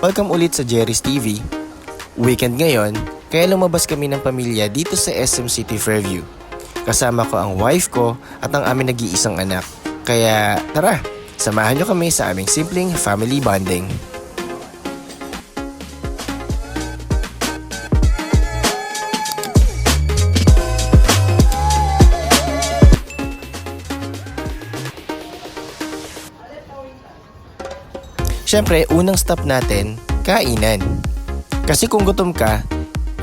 Welcome ulit sa Jerry's TV. Weekend ngayon, kaya lumabas kami ng pamilya dito sa SM City Fairview. Kasama ko ang wife ko at ang aming nag-iisang anak. Kaya tara, samahan nyo kami sa aming simpleng family bonding. Siyempre, unang stop natin, kainan. Kasi kung gutom ka,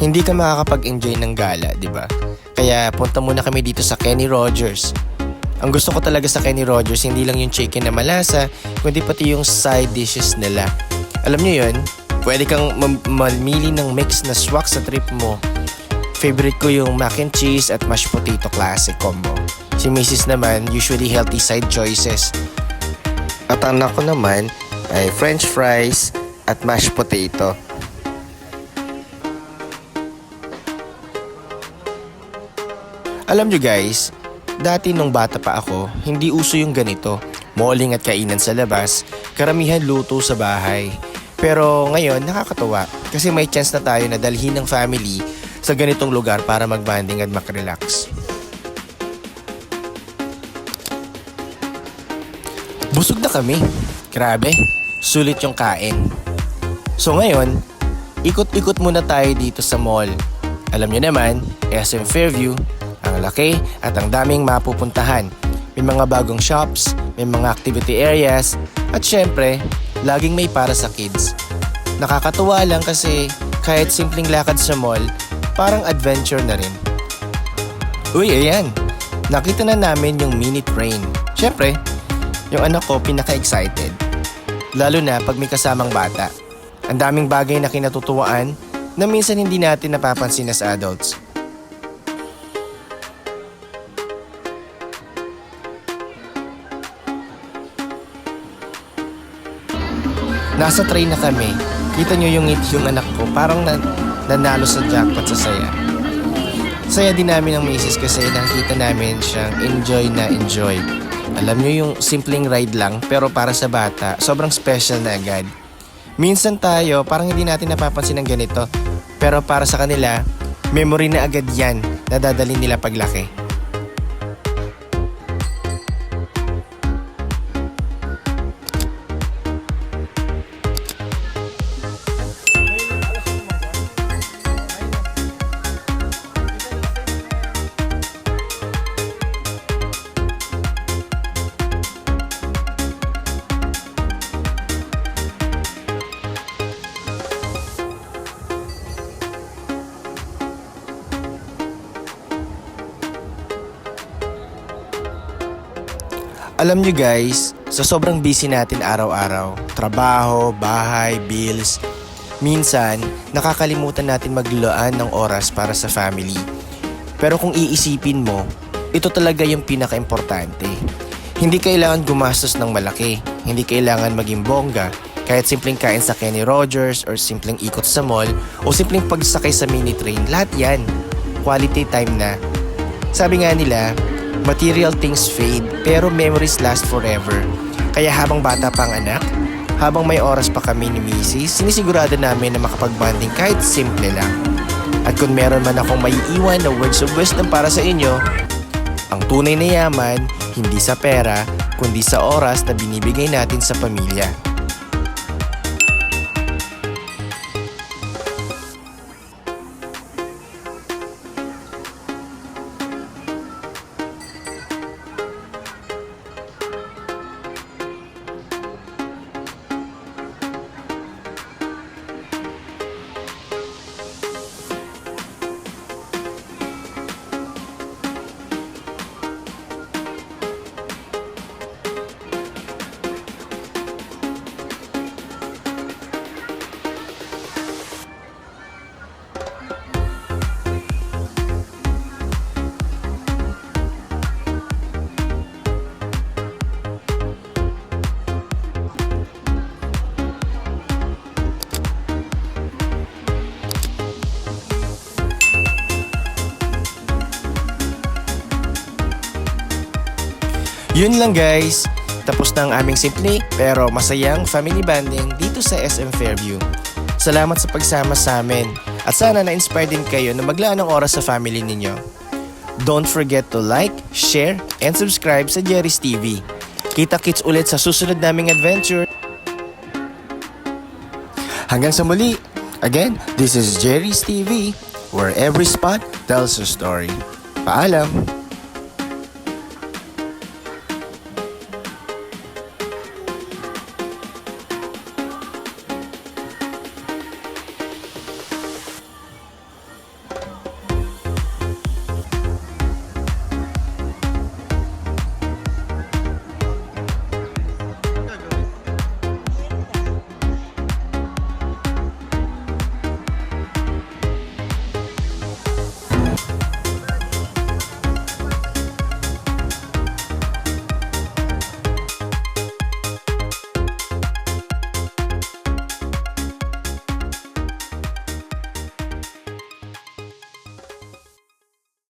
hindi ka makakapag-enjoy ng gala, di ba? Kaya punta muna kami dito sa Kenny Rogers. Ang gusto ko talaga sa Kenny Rogers, hindi lang yung chicken na malasa, kundi pati yung side dishes nila. Alam nyo yun, pwede kang mamili ng mix na swak sa trip mo. Favorite ko yung mac and cheese at mashed potato classic combo. Si Mrs. naman, usually healthy side choices. At anak ko naman, ay french fries at mashed potato. Alam nyo guys, dati nung bata pa ako, hindi uso yung ganito. Malling at kainan sa labas, karamihan luto sa bahay. Pero ngayon nakakatuwa kasi may chance na tayo na dalhin ng family sa ganitong lugar para mag-bonding at mag-relax. Busog na kami. Grabe. Sulit yung kain. So ngayon, ikot-ikot muna tayo dito sa mall. Alam nyo naman, SM Fairview, ang laki at ang daming mapupuntahan. May mga bagong shops, may mga activity areas, at syempre, laging may para sa kids. Nakakatuwa lang kasi kahit simpleng lakad sa mall, parang adventure na rin. Uy, ayan! Nakita na namin yung mini train. Syempre, yung anak ko pinaka-excited. Lalo na pag may kasamang bata. Ang daming bagay na kinatutuwaan na minsan hindi natin napapansin as adults. Nasa train na kami. Kita nyo yung ngiti yung anak ko. Parang nanalo sa jackpot sa saya. Saya din namin ng misis kasi nakita namin siyang enjoy na enjoy. Alam nyo yung simpleng ride lang pero para sa bata, sobrang special na agad. Minsan tayo parang hindi natin napapansin ng ganito pero para sa kanila, memory na agad yan na dadalhin nila paglaki. Alam nyo guys, sa sobrang busy natin araw-araw, trabaho, bahay, bills, minsan nakakalimutan natin maglaan ng oras para sa family. Pero kung iisipin mo, ito talaga yung pinaka-importante. Hindi kailangan gumastos ng malaki, hindi kailangan maging bongga, kahit simpleng kain sa Kenny Rogers or simpleng ikot sa mall o simpleng pagsakay sa mini train, lahat yan, quality time na. Sabi nga nila, material things fade, pero memories last forever. Kaya habang bata pa ang anak, habang may oras pa kami ni Mrs., sinisigurado namin na makapag-bonding kahit simple lang. At kung meron man akong maiiwan na words of wisdom para sa inyo, ang tunay na yaman, hindi sa pera, kundi sa oras na binibigay natin sa pamilya. Yun lang guys. Tapos na ang aming simple pero masayang family banding dito sa SM Fairview. Salamat sa pagsama sa amin at sana na-inspire din kayo na maglaan ng oras sa family ninyo. Don't forget to like, share, and subscribe sa Jerry's TV. Kita-kits ulit sa susunod naming adventure. Hanggang sa muli. Again, this is Jerry's TV, where every spot tells a story. Paalam!